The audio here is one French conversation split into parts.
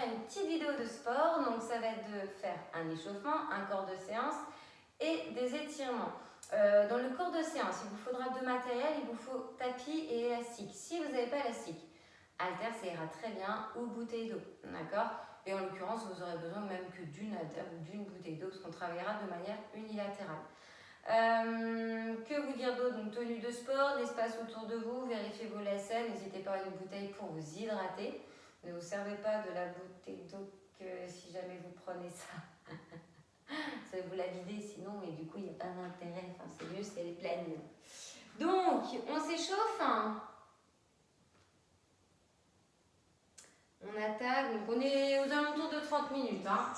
faire une petite vidéo de sport. Donc ça va être de faire un échauffement, un corps de séance et des étirements. Dans le cours de séance, il vous faudra deux matériels, il vous faut tapis et élastique. Si vous n'avez pas élastique, haltère, ça ira très bien, ou bouteille d'eau, d'accord? Et en l'occurrence, vous aurez besoin même que d'une haltère ou d'une bouteille d'eau, parce qu'on travaillera de manière unilatérale. Que vous dire d'autre? Donc tenue de sport, l'espace autour de vous, vérifiez vos lacets, n'hésitez pas à une bouteille pour vous hydrater. Ne vous servez pas de la bouteille d'eau que si jamais vous prenez ça. Ça va vous la vider sinon, et du coup il n'y a pas d'intérêt, enfin, c'est mieux si elle est pleine. Donc on s'échauffe, hein. On attaque, donc on est aux alentours de 30 minutes, hein.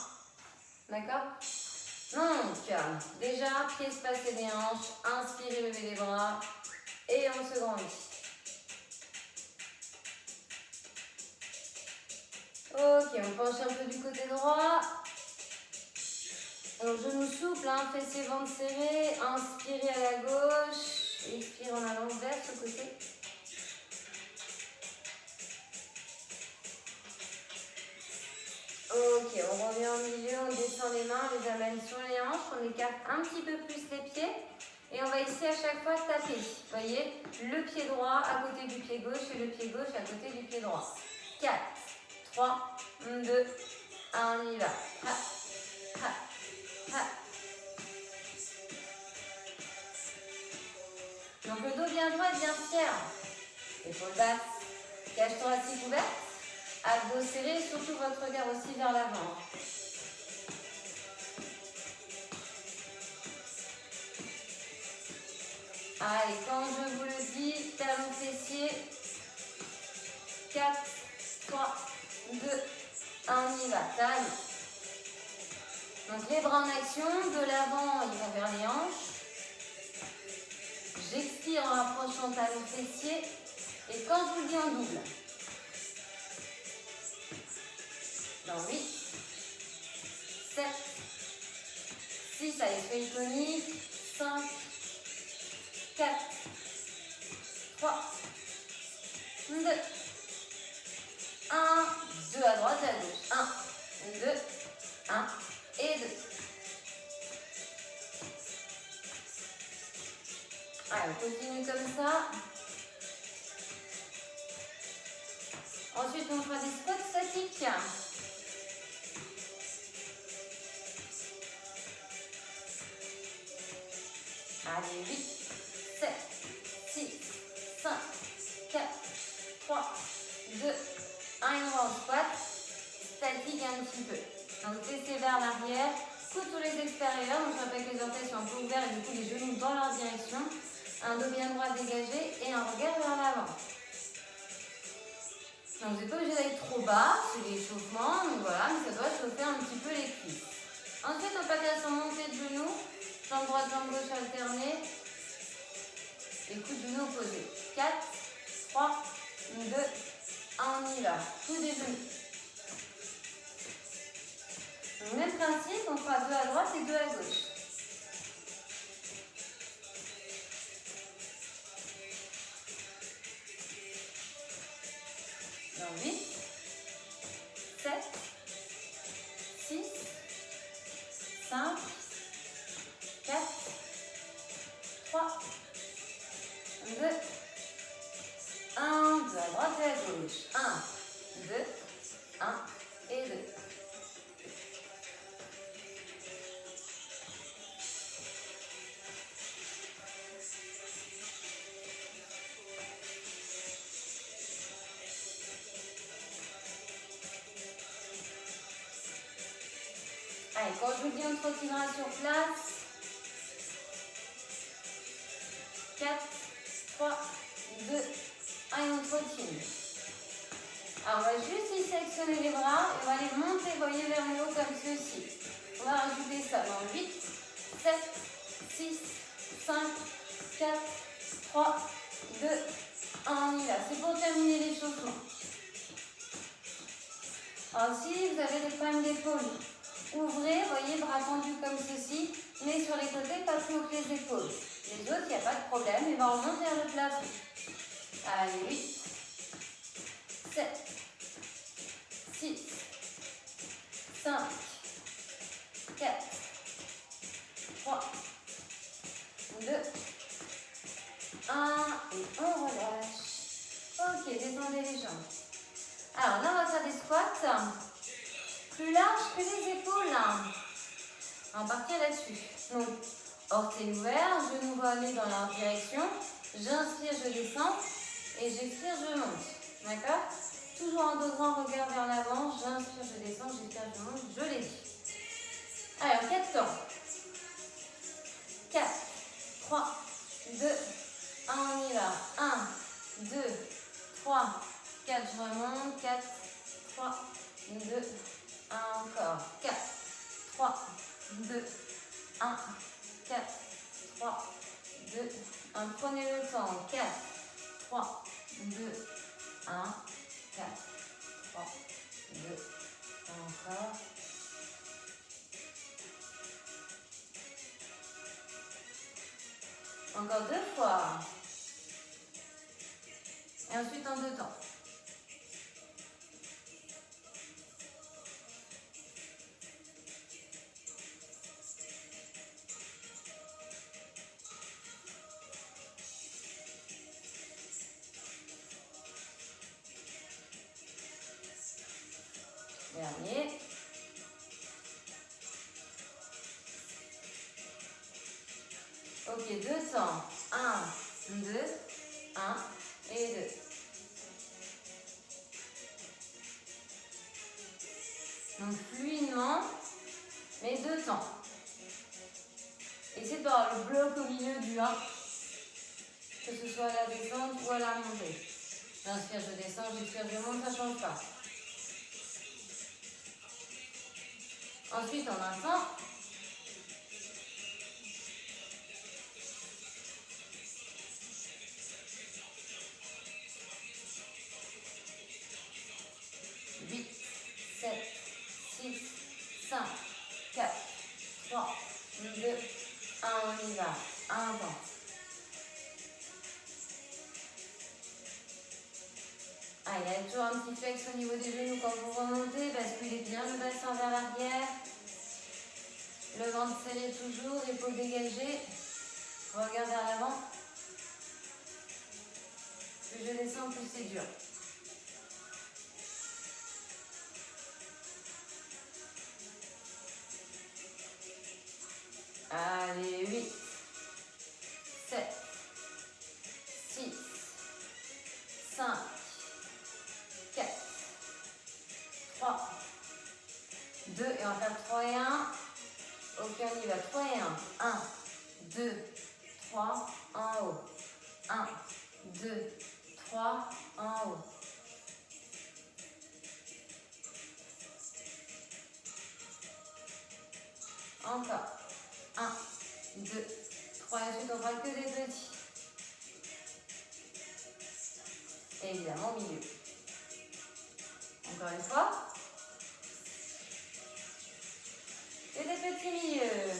D'accord? Donc déjà pieds espacés des hanches, inspirez, levez les bras et on se grandit. Ok, on penche un peu du côté droit. Donc genoux souples, hein, fessiers ventre serré, inspirez à la gauche, expirez en allant vers ce côté. Ok, on revient au milieu, on descend les mains, on les amène sur les hanches, on écarte un petit peu plus les pieds et on va ici à chaque fois taper. Vous voyez, le pied droit à côté du pied gauche et le pied gauche à côté du pied droit. 4, 3, 2, 1, on y va. Ha, ha, ha. Donc le dos bien droit et bien fier. Épaules basses, cage thoracique ouverte, abdos serrés, surtout votre regard aussi vers l'avant. Allez, quand je vous le dis, talons fessiers. 4, 3, 2, 1, on y va. Taille. Donc les bras en action, de l'avant, ils vont vers les hanches. J'expire en rapprochant talons fessiers. Et quand je vous le dis en double. Dans 8, 7, 6, allez, soyez tonique. 5, 4, 3, 2, 1, 2 à droite et à gauche. 1, 2, 1 et 2. Allez, on continue comme ça. Ensuite, on fera des squats statiques. Allez, 8, 7, 6, 5, 4, 3, 2, 1 et on va en squat. Statique un petit peu. Donc, fessiers vers l'arrière, coudes sur les extérieurs. Donc, je rappelle que les orteils sont un peu ouverts et du coup, les genoux dans leur direction. Un dos bien droit dégagé et un regard vers l'avant. Donc, vous n'êtes pas obligé d'aller trop bas, c'est l'échauffement. Donc, voilà, mais ça doit chauffer un petit peu les cuisses. Ensuite, on passe en montée de genoux. Jambe droite, jambe gauche alternée. Et coude de genoux opposés. 4, 3, 2, 1, on y va. Coup des genoux. Donc, même principe, on fera 2 à droite et 2 à gauche. Dans 8, 7, 6, 5, 4, 3, 2, 1, 2 à droite et à gauche. 1, 2, 1 et 2. Allez, quand je vous dis on trottinera sur place. 4, 3, 2, 1 et on trottine. Alors on va juste ici actionner les bras et on va les monter, voyez, vers le haut comme ceci. On va rajouter ça dans 8, 7, 6, 5, 4, 3, 2, 1, on y va. C'est pour terminer l'échauffement. Alors si vous avez des problèmes d'épaule, ouvrez, voyez, bras tendus comme ceci, mais sur les côtés, pas plus haut que les épaules. Les autres, il n'y a pas de problème, et ben on monte vers le plafond. Allez, 8, 7, 6, 5, 4, 3, 2, 1 et on relâche. Ok, détendez les jambes. Alors là, on va faire des squats plus larges que les épaules. On va partir là-dessus. Donc, orteils ouverts, genoux voilés dans leur direction. J'inspire, je descends. Et j'expire, je monte. D'accord? Toujours en dos droit, regard vers l'avant. J'inspire, je descends. J'expire, je monte. Je l'ai dit. Alors, 4 temps. 4, 3, 2, 1, on y va. 1, 2, 3, 4, je remonte. 4, 3, 2, 1, encore. 4, 3, 2, 1, 4, 3, 2, 1. Prenez le temps. 4, 3, 2, 1, 4, 3, 2, encore. Encore 2 fois. Et ensuite en 2 temps. Dernier. Ok, 2 temps. 1, 2, 1 et 2. Donc fluidement, mais 2 temps. Essayez d'avoir le bloc au milieu du 1, que ce soit à la descente ou à la montée. J'inspire, je descends, j'expire, je monte, ça ne change pas. Ensuite, en un temps, huit, 7, 6, 5, 4, 3, 2, 1, on y va. Un temps. Ah, il y a toujours un petit flex au niveau des genoux quand vous remontez, basculez bien le bassin vers l'arrière. Le ventre serré toujours, épaules dégagées. Regard vers l'avant. Plus je descends, plus c'est dur. Allez, 8, 7, 6, 5, 4, 3, 2, et on va faire 3 et 1. Ok, on y va. 3 et 1. 1, 2, 3, en haut. 1, 2, 3, en haut. Encore. 1, 2, 3. Et ensuite, on fera que des petits. Et évidemment, au milieu. Encore une fois. Et des petits milieux.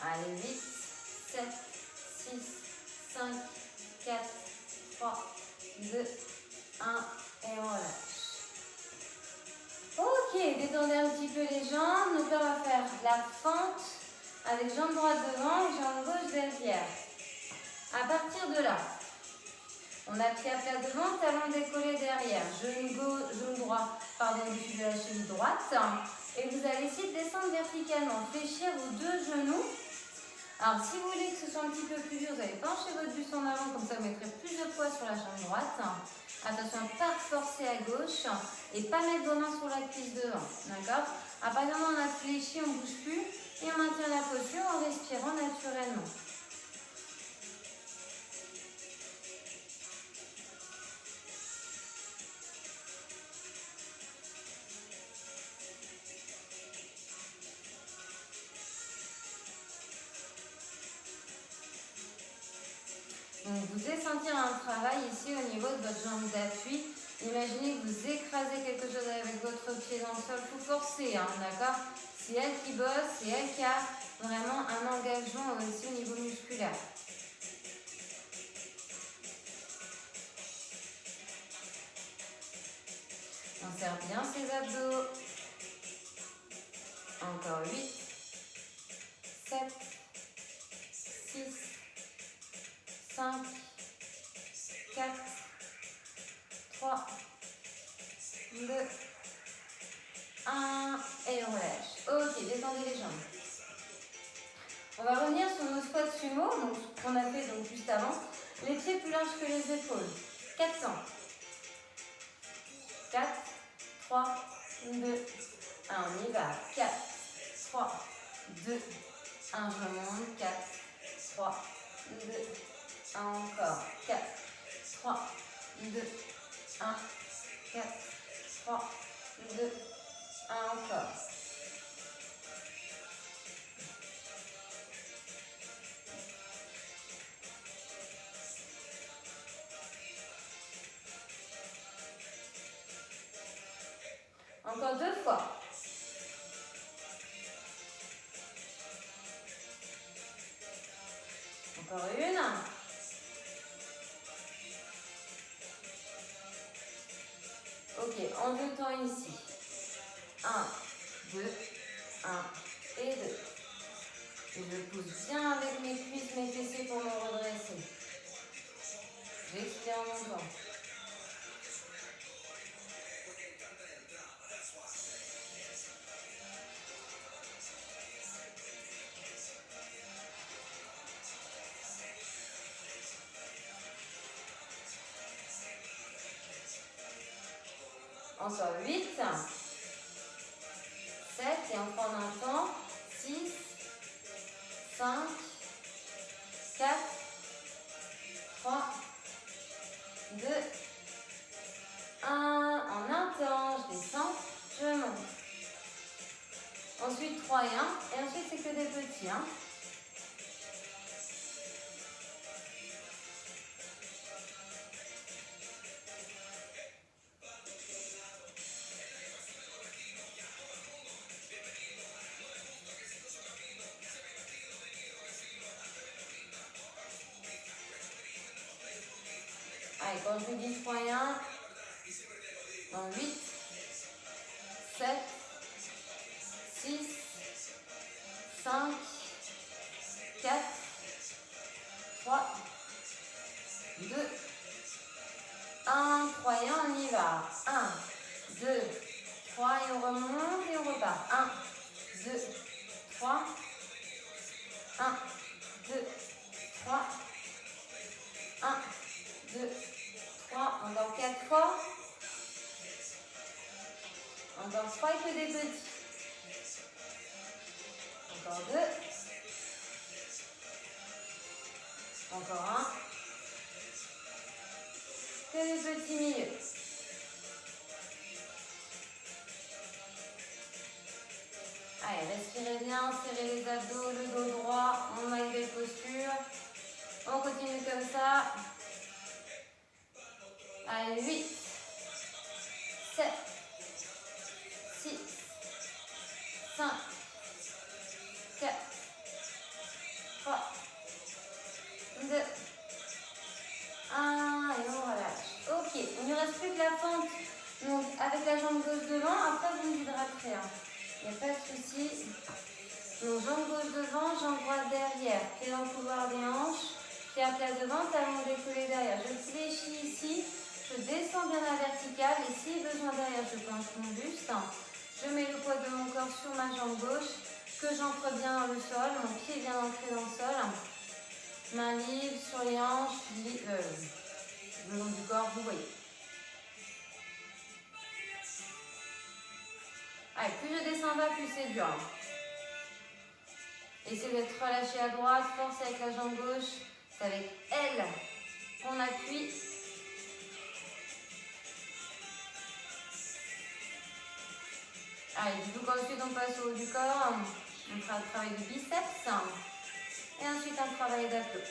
Allez, 8, 7, 6, 5, 4, 3, 2, 1, et on relâche. Ok, détendez un petit peu les jambes. Donc là, on va faire la fente avec jambe droite devant et jambe gauche derrière. À partir de là, on a pied à plat devant, talon décollé derrière, genou droit dessus de la cheville droite. Et vous allez essayer de descendre verticalement, fléchir vos deux genoux. Alors si vous voulez que ce soit un petit peu plus dur, vous allez pencher votre buste en avant, comme ça vous mettrez plus de poids sur la jambe droite. Attention à ne pas forcer à gauche et pas mettre vos mains sur la cuisse devant. D'accord? À partir du moment où on a fléchi, on ne bouge plus et on maintient la posture en respirant naturellement. Donc vous devez sentir un travail ici au niveau de votre jambe d'appui. Imaginez que vous écrasez quelque chose avec votre pied dans le sol. Il faut forcer, hein, d'accord? C'est elle qui bosse, c'est elle qui a vraiment un engagement aussi au niveau musculaire. On serre bien ses abdos. Encore 8, 7, 6, 5, 4, 3, 2, 1 et on relâche. Ok, détendez les jambes. On va revenir sur nos squats sumo, donc qu'on a fait donc juste avant. Les pieds plus larges que les épaules. 400. 4, 3, 2, 1. On y va. 4, 3, 2, 1. Je remonte. 4, 3, 2, 1. Encore. 4, 3, 2, 1. 4, 3, 2, 1. Encore. Encore 2 fois. Encore une. Ok, en deux temps ici. 1, 2, 1 et 2. Et je pousse bien avec mes cuisses, mes fessiers pour me redresser. J'expire en montant. Encore 8, 7 et on prend un temps. 6, 5, 4, 3, 2, 1. En un temps, je descends, je monte. Ensuite 3 et 1. Et ensuite c'est que des petits. Hein. Allez, quand je vous dis 3 et 1, dans 8, 7, 6, 5, 4, 3, 2, 1, 3 et 1, on y va. 1, 2, 3 et on remonte et on repart. 1, 2, 3, 1, 2, 3, 1, 2, 3, encore 4 fois. Encore 3 et que des petits. Encore 2. Encore 1. Que des petits milieux. Allez, respirez bien, serrez les abdos, le dos droit, on a une belle posture. On continue comme ça. Allez, 8, 7, 6, 5, 4, 3, 2, 1 et on relâche. Ok, il ne reste plus que la fente. Donc avec la jambe gauche devant, après vous me hydraterez. Il n'y a pas de souci. Donc jambe gauche devant, jambe droite derrière. Pied dans le couloir des hanches. Pied à plat devant, talon décollé derrière. Je fléchis ici. Je descends bien à la verticale. Et si besoin derrière, je penche mon buste. Je mets le poids de mon corps sur ma jambe gauche. Que j'ancre bien dans le sol. Mon pied est bien ancré dans le sol. Main libre sur les hanches. Le long du corps, vous voyez. Allez, plus je descends bas, plus c'est dur. Essayez d'être relâché à droite, force avec la jambe gauche. C'est avec elle qu'on appuie. Allez, du coup, ensuite on passe au haut du corps. On fera un travail de biceps. Et ensuite un travail d'abdos.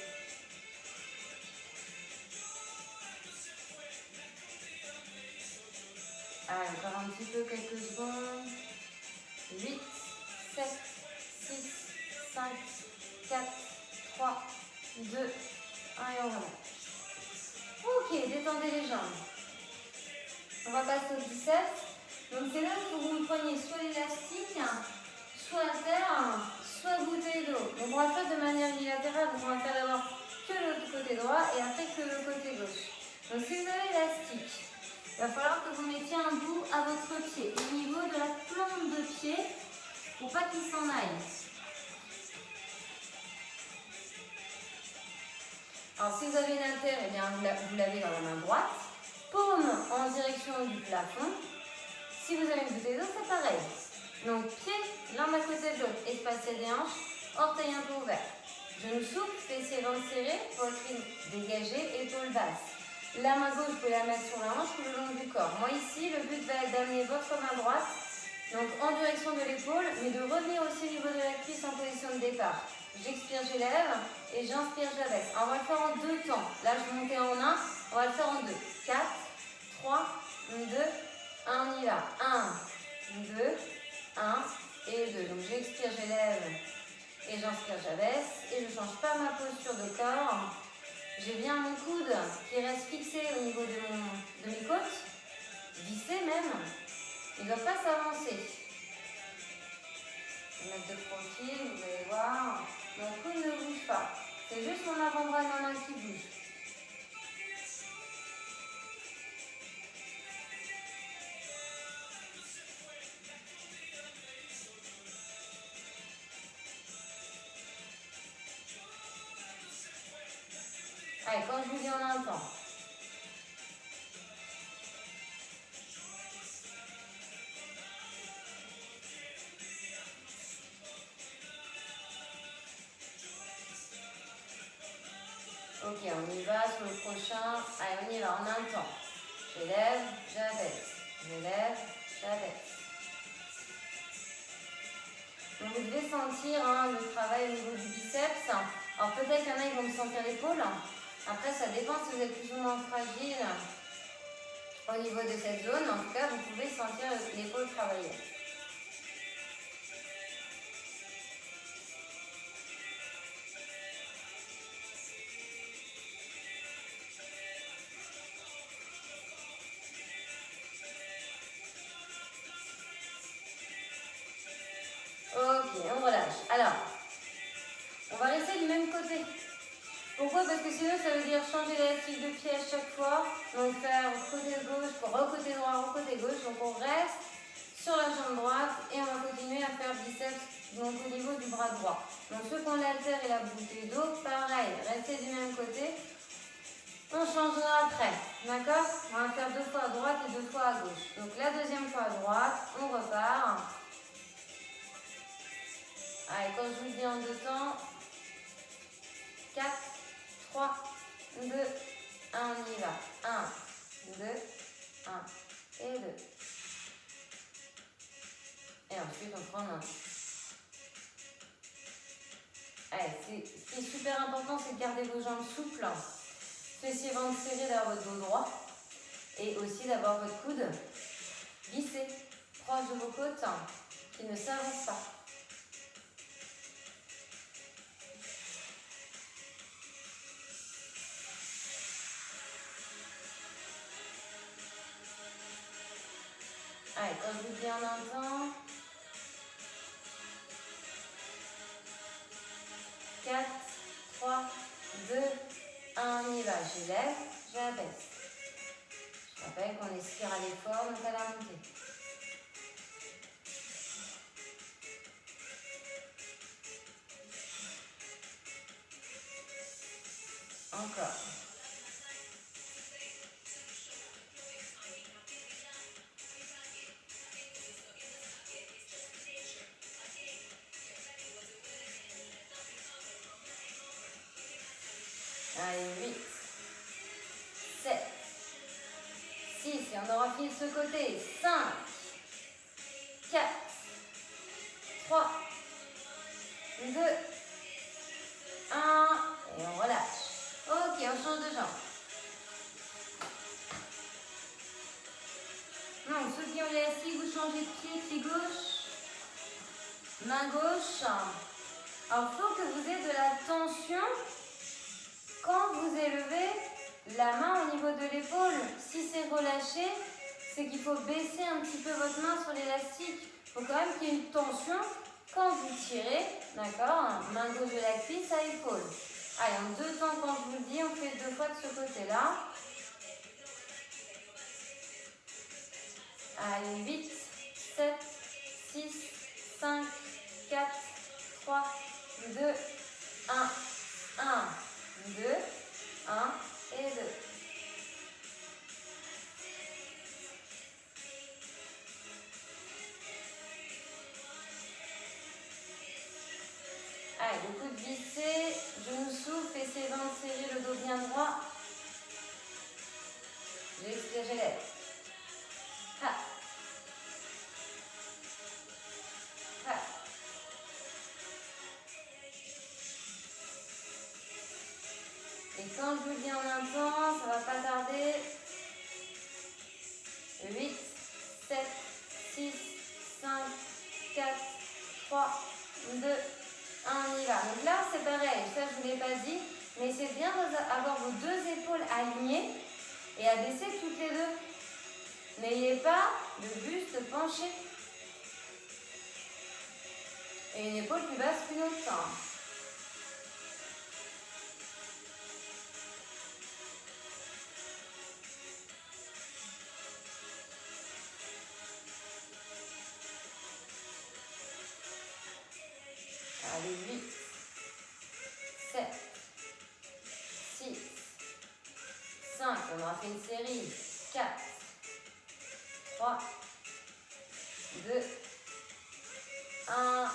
Allez, encore un petit peu, quelques secondes. 8, 7, 6, 5, 4, 3, 2, 1 et on remonte. Ok, détendez les jambes. On va passer au biceps. Donc c'est là qu'il faut que vous preniez soit l'élastique, soit à terre, soit bouteille d'eau. Donc on va faire de manière unilatérale, donc on va faire d'abord que le côté droit et après que le côté gauche. Donc si vous avez l'élastique, il va falloir que vous mettiez un bout à votre pied, au niveau de la plante de pied, pour pas qu'il s'en aille. Alors si vous avez une haltère, eh bien, vous l'avez dans la main droite, paume en direction du plafond. Si vous avez une bouteille d'eau, c'est pareil. Donc pied l'un à côté de l'autre, espacé des hanches, orteils un peu ouverts. Genoux souples, fessiers ventre serré, poitrine dégagée, épaules basses. La main gauche, vous pouvez la mettre sur la hanche ou le long du corps. Moi ici, le but va être d'amener votre main droite, donc en direction de l'épaule, mais de revenir aussi au niveau de la cuisse en position de départ. J'expire, j'élève et j'inspire, j'abaisse. On va le faire en 2 temps. Là, je montais en 1, on va le faire en 2. 4, 3, 2, 1, on y va. 1, 2, 1 et 2. Donc j'expire, j'élève et j'inspire, j'abaisse. Et je ne change pas ma posture de corps. J'ai bien mon coude qui reste fixé au niveau de mes côtes, vissé même. Il ne doit pas s'avancer. Je vais mettre de profil, vous allez voir. Mon coude ne bouge pas. C'est juste mon avant-bras et ma main qui bouge. Allez, quand je vous dis, on a un temps. Ok, on y va sur le prochain. Allez, on y va, on a un temps. J'élève, j'abaisse. J'élève, j'abaisse. Donc vous devez sentir le travail au niveau du biceps. Alors peut-être qu'il y en a qui vont me sentir l'épaule. Après, ça dépend si vous êtes plus ou moins fragile au niveau de cette zone. En tout cas, vous pouvez sentir l'épaule travailler. Ok, on relâche. Alors, on va rester du même côté. Pourquoi? Parce que sinon, ça veut dire changer l'élastique de pied à chaque fois. Donc, faire côté gauche, côté droit, côté gauche. Donc, on reste sur la jambe droite et on va continuer à faire biceps donc, au niveau du bras droit. Donc, ceux qui ont l'haltère et la bouteille d'eau, pareil, restez du même côté. On changera après. D'accord? On va faire 2 fois à droite et 2 fois à gauche. Donc, la deuxième fois à droite, on repart. Allez, quand je vous dis en 2 temps, 4, 3, 2, 1, on y va. 1, 2, 1 et 2. Et ensuite, on prend un. Allez, ce qui est super important, c'est de garder vos jambes souples. Fessiers ventre serré, d'avoir votre dos droit. Et aussi d'avoir votre coude vissé, proche de vos côtes, qui ne s'avance pas. Allez, quand je vous dis en un temps, 4, 3, 2, 1, on y va. J'élève, j'abaisse. Je rappelle qu'on expire à l'effort, donc à la montée. Encore. Allez, 8, 7, 6, et on aura fini de ce côté. 5, 4, 3, 2, 1, et on relâche. Ok, on change de jambe. Donc, ceux qui ont l'élastique, vous changez de pied, pied gauche. main gauche. Alors, il faut que vous ayez de la tension quand vous élevez la main au niveau de l'épaule. Si c'est relâché, c'est qu'il faut baisser un petit peu votre main sur l'élastique. Il faut quand même qu'il y ait une tension quand vous tirez, d'accord? Main gauche de la cuisse à épaule. Allez, en 2 temps, quand je vous le dis, on fait 2 fois de ce côté-là. Allez, 8, 7, 6, 5, 4, 3, 2, 1, 1, 2, 1 et 2. Allez, le coude vissé, genou souple, essayez de serrer le dos bien droit. J'expire, j'élève. Ha. Ha. Et quand je vous le dis en un temps, ça va pas tarder. 8, 7, 6, 5, 4, 3, 2, 1, on y va. Donc là, c'est pareil, ça je ne vous l'ai pas dit, mais c'est bien d'avoir vos 2 épaules alignées et à baisser toutes les 2. N'ayez pas le buste penché et une épaule plus basse qu'une autre. Allez, 8, 7, 6, 5, on aura fait une série, 4, 3, 2, 1, ok,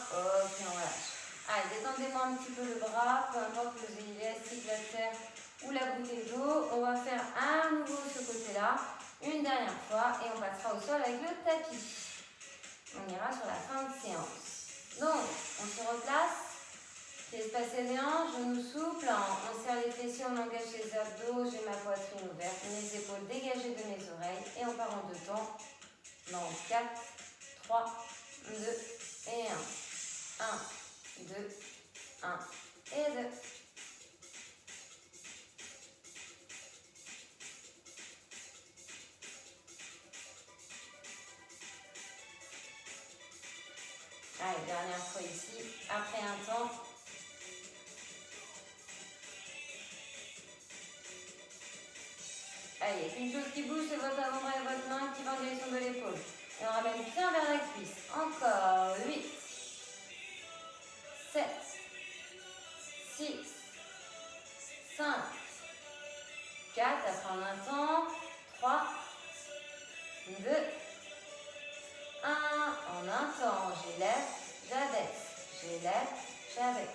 on relâche. Allez, détendez-moi un petit peu le bras, peu importe que vous ayez l'élastique, la terre ou la bouteille d'eau. On va faire à nouveau ce côté-là, une dernière fois, et on passera au sol avec le tapis. On ira sur la fin de séance. Donc, on se replace. Espace aidant, genoux souples, on serre les fessiers, on engage les abdos, j'ai ma poitrine ouverte, mes épaules dégagées de mes oreilles et on part en 2 temps. Dans 4, 3, 2 et 1. 1, 2, 1 et 2. Allez, dernière fois ici, après un temps. Allez, une chose qui bouge, c'est votre avant-bras et votre main qui va en direction de l'épaule. Et on ramène bien vers la cuisse. Encore 8, 7, 6, 5, 4, après en un temps, 3, 2, 1, en un temps, j'élève, j'abaisse, j'élève, j'abaisse.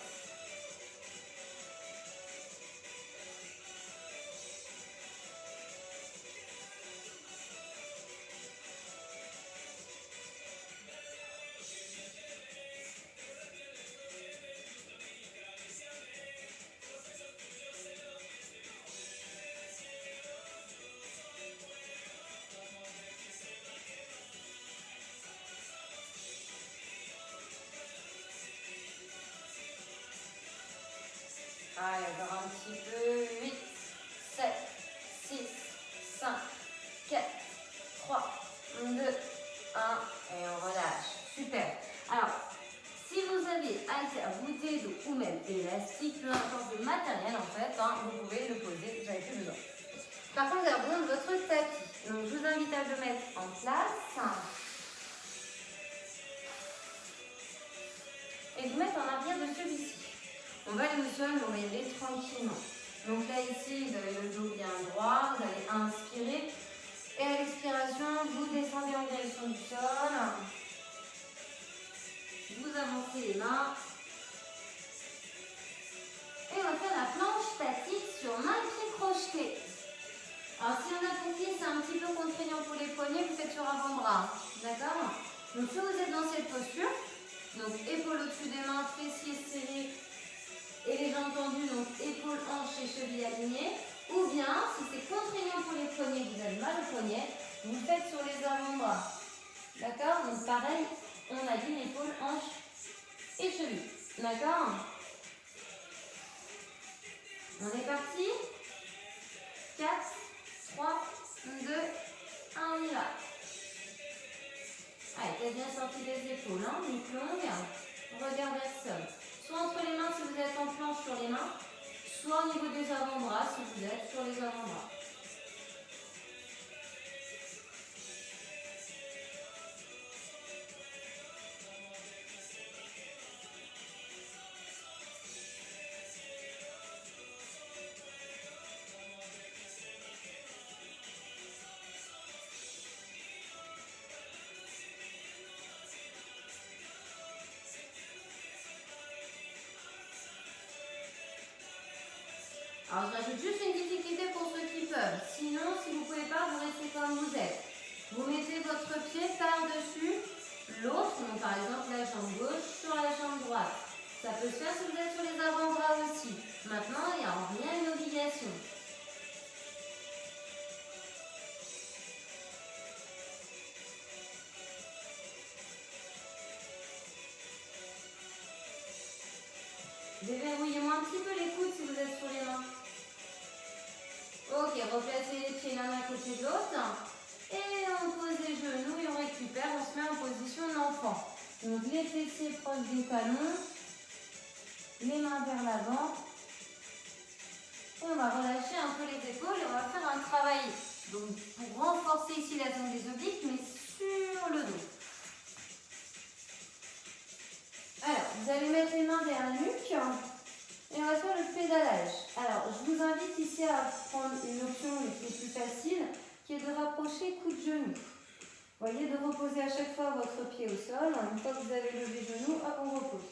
Allez, encore un petit peu. 8, 7, 6, 5, 4, 3, 2, 1. Et on relâche. Super. Alors, si vous avez haltère, bouteille d'eau ou même élastique, peu importe le matériel en fait, vous pouvez le poser, vous n'avez plus besoin. Par contre, vous avez besoin de votre tapis. Donc, je vous invite à le mettre en place. Et vous mettre en arrière de celui-ci. On va aller au sol, on va y aller tranquillement. Donc là, ici, vous avez le dos bien droit, vous allez inspirer. Et à l'expiration, vous descendez en direction du sol. Vous avancez les mains. Et on va faire la planche statique sur main et pied crochetés. Alors si on a pour pied, c'est un petit peu contraignant pour les poignets, vous faites sur avant-bras. D'accord? Donc si vous êtes dans cette posture, donc épaules au-dessus des mains, fessiers serrés, et les jambes tendues, donc épaules, hanches et chevilles alignées. Ou bien, si c'est contraignant pour les poignets, vous avez mal au poignet, vous faites sur les avant-bras. D'accord? Donc pareil, on aligne épaules, hanches et cheville. D'accord? On est parti. 4, 3, 2, 1, on y va. Allez, t'as bien sorti les épaules, hein, donc longue. Regard vers le sol. Soit entre les mains si vous êtes en planche sur les mains, soit au niveau des avant-bras si vous êtes sur les avant-bras. Alors je rajoute juste une difficulté pour ceux qui peuvent. Sinon, si vous ne pouvez pas, vous restez comme vous êtes. Vous mettez votre pied par-dessus l'autre, donc par exemple la jambe gauche sur la jambe droite. Ça peut se faire si vous êtes sur les avant-bras aussi. Maintenant, il n'y a rien d'obligation. Déverrouillez-moi un petit peu les coudes si vous êtes sur les mains. Ok, replacez les pieds l'un à côté de l'autre. Et on pose les genoux et on récupère, on se met en position d'enfant. Donc les fessiers proches des talons, les mains vers l'avant. On va relâcher un peu les épaules et on va faire un travail donc, pour renforcer ici la zone des obliques, mais sur le dos. Alors, vous allez mettre les mains vers la nuque et on va faire le pédalage. Alors, je vous invite ici à prendre une option qui est plus facile, qui est de rapprocher coude genou. Vous voyez, de reposer à chaque fois votre pied au sol. Une fois que vous avez levé le genou, hop, on repose.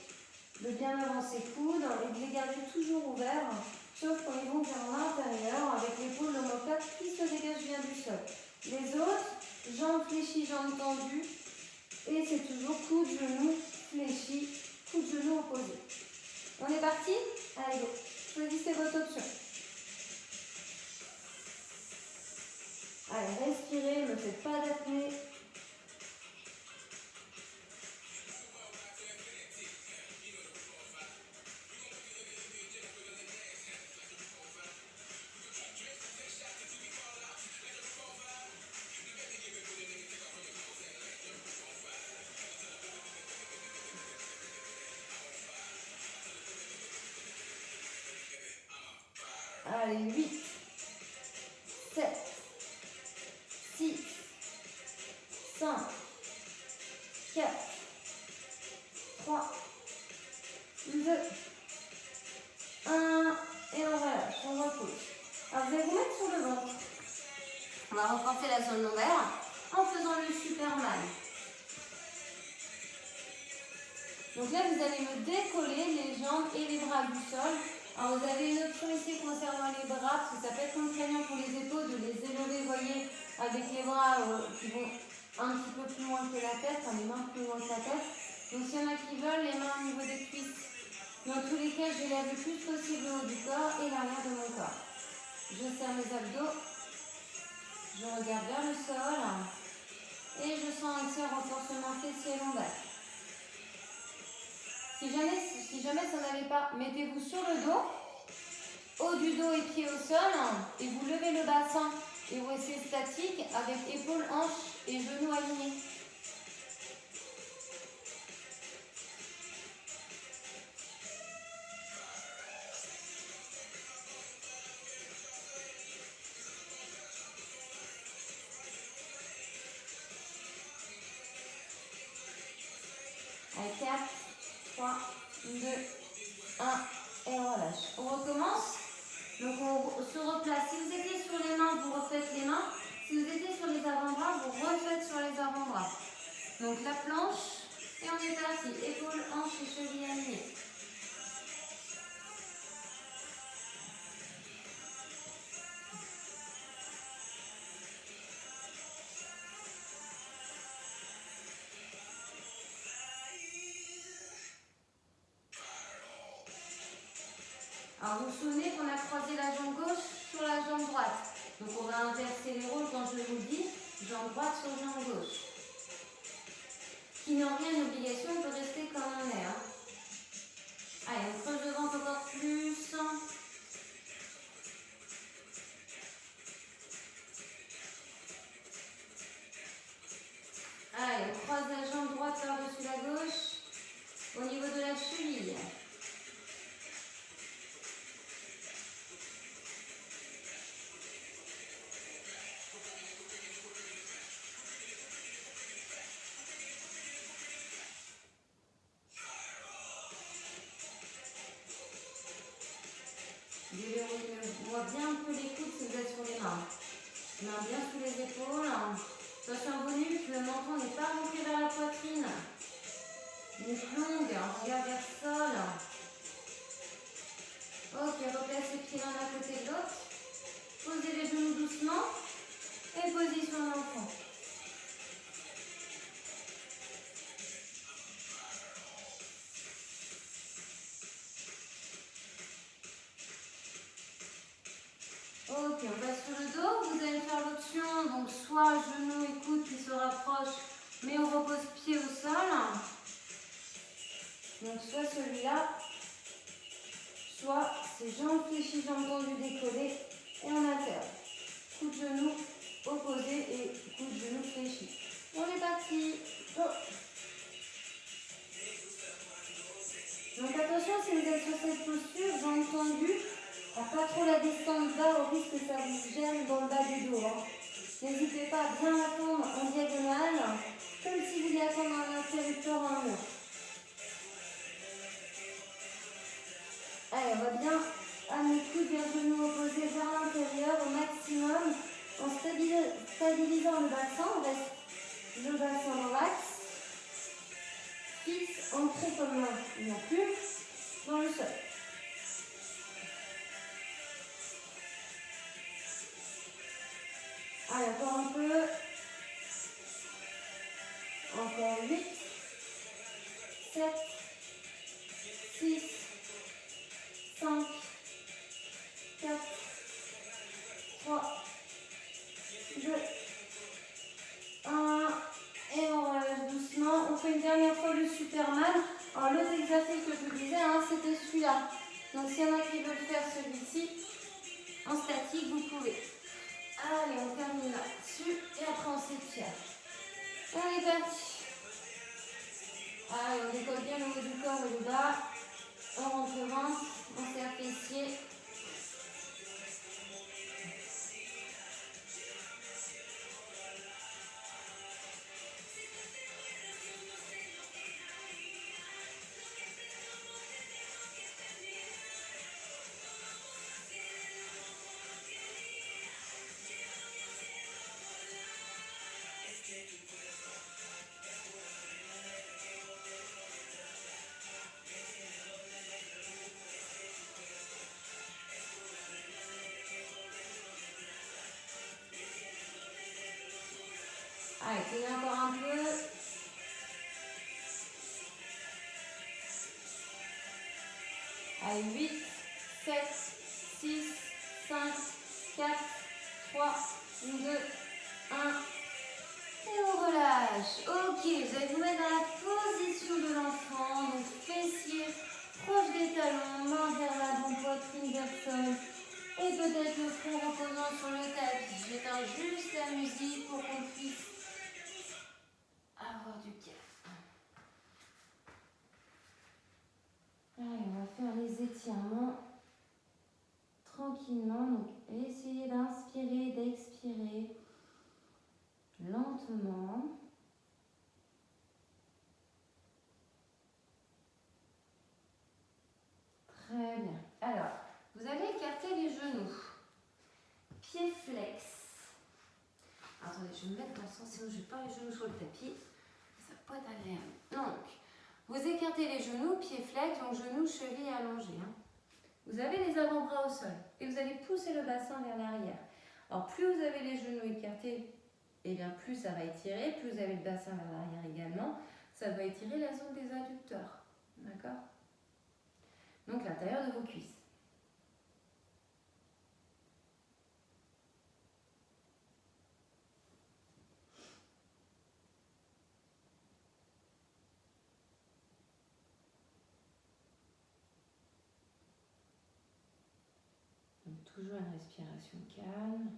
De bien avancer coude et de les garder toujours ouverts, sauf quand ils vont vers l'intérieur, avec l'épaule, l'omoplate qui se dégage bien du sol. Les autres, jambes fléchies, jambes tendues, et c'est toujours coude, genou, fléchi, coude, genou opposé. On est parti? Allez, go. Choisissez votre option. Allez, respirez, ne faites pas d'apnée. Allez, 8, 7, 6, 5, 4, 3, 2, 1, et on relâche, on repose. Alors vous allez vous mettre sur le ventre. On va renforcer la zone lombaire en faisant le Superman. Donc là, vous allez me décoller les jambes et les bras du sol. Alors vous avez une option ici concernant les bras, parce que ça peut être contraignant pour les épaules de les élever, vous voyez, avec les bras qui vont un petit peu plus loin que la tête, enfin les mains plus loin que la tête. Donc s'il y en a qui veulent, les mains au niveau des cuisses. Dans tous les cas, je lève le plus possible le haut du corps et l'arrière de mon corps. Je serre mes abdos, je regarde vers le sol et je sens un petit renforcement fessier lombaire. Si jamais ça n'allait pas, mettez-vous sur le dos, haut du dos et pieds au sol, et vous levez le bassin et vous restez statique avec épaules, hanches et genoux alignés. Allez, 4, 3, 2, 1, et on relâche. On recommence. Donc on se replace. Si vous étiez sur les mains, vous refaites les mains. Si vous étiez sur les avant-bras, vous refaites sur les avant-bras. Donc la planche, et on est parti. Épaules, hanches et chevilles alignées. Alors vous vous souvenez qu'on a croisé la jambe gauche sur la jambe droite. Donc on va inverser les rôles quand je vous dis, jambe droite sur jambe gauche. Qui n'a rien d'obligation, on peut rester comme on est. voit bien un peu les coudes si vous êtes sur les mains. Mains bien sous les épaules. Attention à vos nuques, le menton n'est pas monté vers la poitrine. Nuque longue, regard vers le sol. Ok, replace les pieds l'un à côté de l'autre. Posez les genoux doucement et position d'enfant. Ok, on passe sur le dos. Vous allez faire l'option, donc soit genoux et coudes qui se rapprochent, mais on repose pied au sol. Donc soit celui-là, soit ces jambes fléchies, jambes tendues décollées et on alterne. Coup de genou opposé et coup de genou fléchi. On est parti. Go. Donc attention, si vous êtes sur cette posture, jambes tendues, à pas trop la descendre bas au risque que ça vous gêne dans le bas du dos. Hein. N'hésitez pas à bien attendre en diagonale, comme si vous vouliez attendre un interrupteur en mur. Allez, on va bien amener coude et genou opposé vers l'intérieur au maximum en stabilisant le bassin. On reste le bassin dans l'axe, fixe, ancré comme une plume dans le sol. Allez, encore un peu. Encore 8, 7, 6, 5, 4, 3, 2, 1. Et on relâche doucement. On fait une dernière fois le Superman. Alors l'autre exercice que je vous disais, hein, c'était celui-là. Donc s'il y en a qui veulent faire celui-ci, en statique, vous pouvez. Allez, on termine là-dessus. Et après on s'étire. On est parti. Allez, on décolle bien le haut du corps et le bas. On rentre le ventre, on serre fessier. Allez, tenez encore un peu. Allez, 8, 7, 6, 5, 4, 3, 2, 1. Et on relâche. Ok, vous allez vous mettre dans la position de l'enfant. Donc fessiers proche des talons, main vers l'avant, poitrine vers le sol. Et peut-être le front reposant sur le tapis. J'éteins juste la musique pour qu'on puisse avoir du calme. Allez, on va faire les étirements tranquillement. Donc, essayez d'inspirer, d'expirer lentement. Très bien. Alors, vous allez écarter les genoux. Pieds flex. Attendez, je vais me mettre dans le sens, sinon je n'ai pas les genoux sur le tapis. Ça peut être agréable. Donc, vous écartez les genoux, pieds flex, donc genoux, chevilles allongés. Hein. Vous avez les avant-bras au sol et vous allez pousser le bassin vers l'arrière. Alors, plus vous avez les genoux écartés, et bien plus ça va étirer. Plus vous avez le bassin vers l'arrière également, ça va étirer la zone des adducteurs. D'accord? Donc, l'intérieur de vos cuisses. Toujours une respiration calme.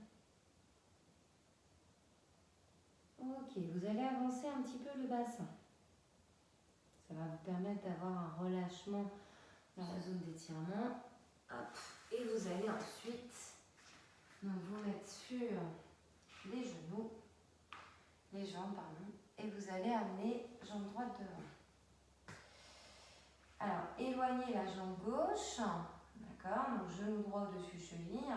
Ok, vous allez avancer un petit peu le bassin. Ça va vous permettre d'avoir un relâchement dans la zone d'étirement. Hop, et vous allez ensuite donc, vous mettre sur les genoux, les jambes, pardon, et vous allez amener jambe droite devant. Alors, éloignez la jambe gauche. D'accord, donc genou droit au-dessus cheville.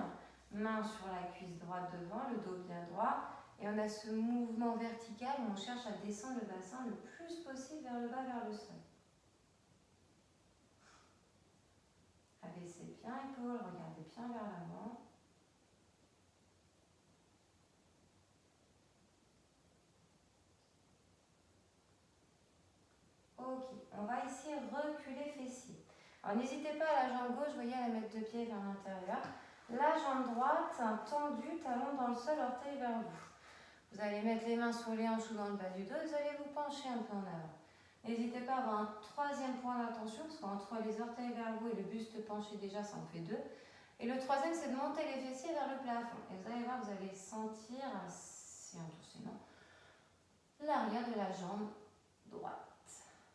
Main sur la cuisse droite devant, le dos bien droit. Et on a ce mouvement vertical où on cherche à descendre le bassin le plus possible vers le bas, vers le sol. Abaissez bien l'épaule, regardez bien vers l'avant. Ok, on va ici reculer fessier. Alors n'hésitez pas à la jambe gauche, voyez, à la mettre de pied vers l'intérieur. La jambe droite, tendue, talon dans le sol, orteil vers vous. Vous allez mettre les mains sur les hanches ou dans le bas du dos, vous allez vous pencher un peu en avant. N'hésitez pas à avoir un troisième point d'attention, parce qu'entre les orteils vers vous et le buste penché, déjà, ça en fait deux. Et le troisième, c'est de monter les fessiers vers le plafond. Et vous allez voir, vous allez sentir, c'est un tout, sinon, l'arrière de la jambe droite.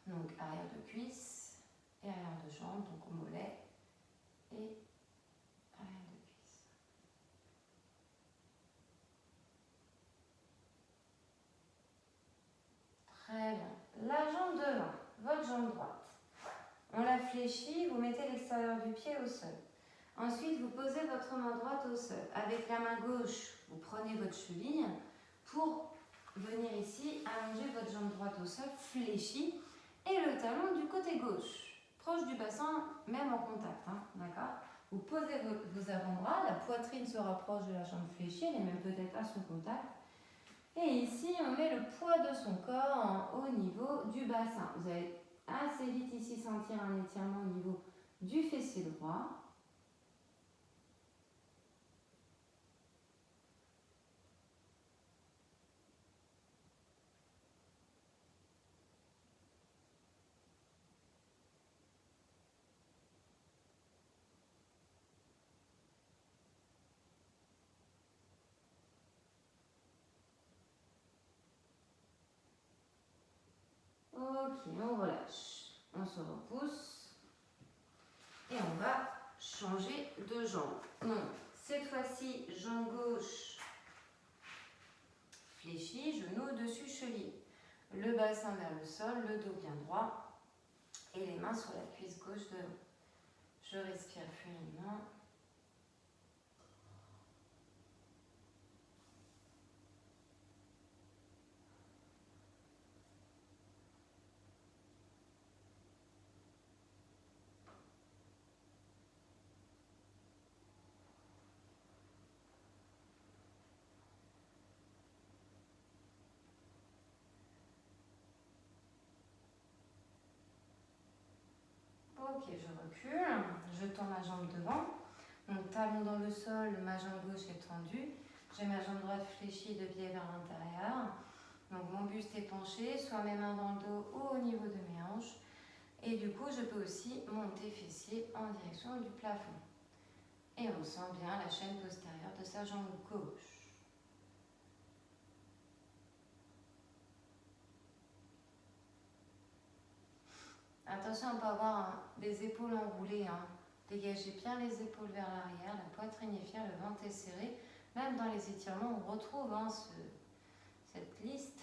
Donc arrière de cuisse et arrière de jambe, donc au mollet et arrière de cuisse. Très bien. La jambe devant, votre jambe droite. On la fléchit, vous mettez l'extérieur du pied au sol. Ensuite, vous posez votre main droite au sol. Avec la main gauche, vous prenez votre cheville pour venir ici allonger votre jambe droite au sol, fléchie, et le talon du côté gauche, proche du bassin, même en contact, hein, d'accord? Vous posez vos avant-bras, la poitrine se rapproche de la jambe fléchie, elle est même peut-être à son contact. Et ici, on met le poids de son corps au niveau du bassin. Vous allez assez vite ici sentir un étirement au niveau du fessier droit. Ok, on relâche. On se repousse. Et on va changer de jambe. Donc, cette fois-ci, jambe gauche fléchie, genou au-dessus, cheville. Le bassin vers le sol, le dos bien droit et les mains sur la cuisse gauche devant. Je respire fluidement. Ok, je recule, je tends ma jambe devant. Donc talon dans le sol, ma jambe gauche est tendue. J'ai ma jambe droite fléchie de pied vers l'intérieur. Donc mon buste est penché, soit mes mains dans le dos ou au niveau de mes hanches. Et du coup, je peux aussi monter fessier en direction du plafond. Et on sent bien la chaîne postérieure de sa jambe gauche. Attention à ne pas avoir des épaules enroulées. Hein. Dégagez bien les épaules vers l'arrière, la poitrine est fière, le ventre est serré. Même dans les étirements, on retrouve cette liste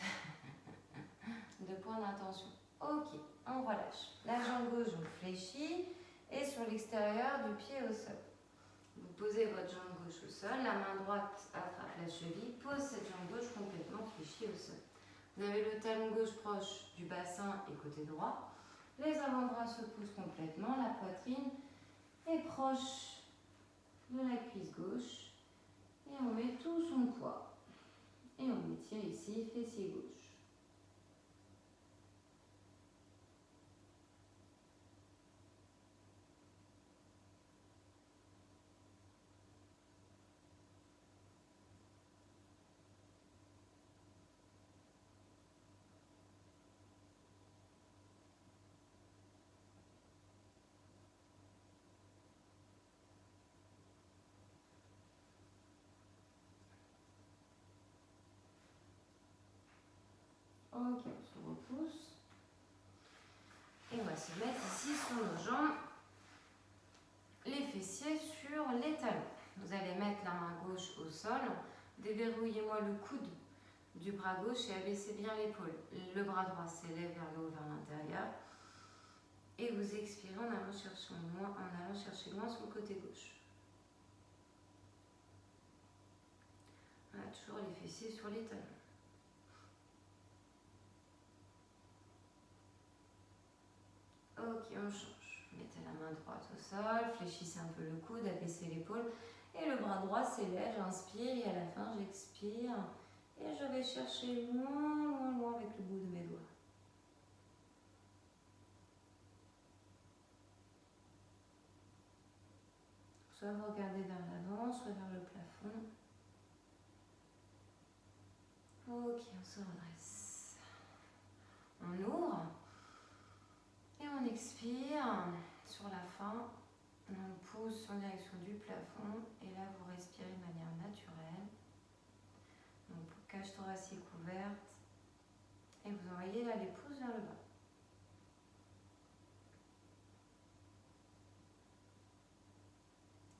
de points d'attention. Ok, on relâche. La jambe gauche, on fléchit et sur l'extérieur du pied au sol. Vous posez votre jambe gauche au sol, la main droite attrape la cheville, pose cette jambe gauche complètement fléchie au sol. Vous avez le talon gauche proche du bassin et côté droit. Les avant-bras se poussent complètement, la poitrine est proche de la cuisse gauche. Et on met tout son poids. Et on étire ici, fessier gauche. Ok, on se repousse. Et on va se mettre ici sur nos jambes, les fessiers sur les talons. Vous allez mettre la main gauche au sol, déverrouillez-moi le coude du bras gauche et abaissez bien l'épaule. Le bras droit s'élève vers le haut, vers l'intérieur. Et vous expirez en allant chercher loin son côté gauche. On a toujours les fessiers sur les talons. Ok, on change. Mettez la main droite au sol, fléchissez un peu le coude, abaissez l'épaule. Et le bras droit s'élève, j'inspire et à la fin j'expire. Et je vais chercher loin, loin, loin avec le bout de mes doigts. Soit vous regardez vers l'avant, soit vers le plafond. Ok, on se redresse. On ouvre. Et on expire. Sur la fin, on pousse en direction du plafond. Et là, vous respirez de manière naturelle. Donc, cage thoracique ouverte. Et vous envoyez là les pouces vers le bas.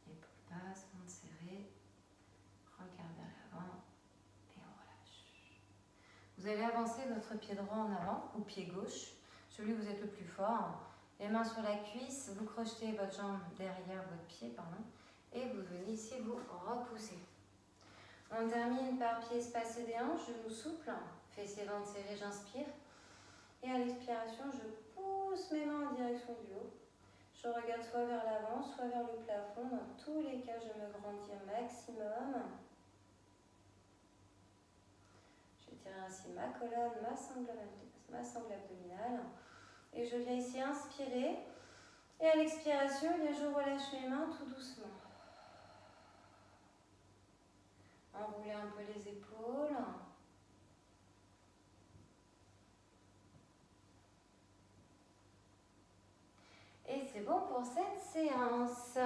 Épaules basses, ventre serré. Regard vers l'avant. Et on relâche. Vous allez avancer votre pied droit en avant, ou pied gauche. Celui où vous êtes le plus fort. Les mains sur la cuisse, vous crochetez votre jambe derrière votre pied, pardon, et vous venez ici vous repousser. On termine par pied espacé des hanches, genoux souples, fessiers ventre serré, j'inspire. Et à l'expiration, je pousse mes mains en direction du haut. Je regarde soit vers l'avant, soit vers le plafond. Dans tous les cas, je me grandis au maximum. J'étire ainsi ma colonne, ma sangle abdominale. Et je viens ici inspirer. Et à l'expiration, je relâche mes mains tout doucement. Enroulez un peu les épaules. Et c'est bon pour cette séance.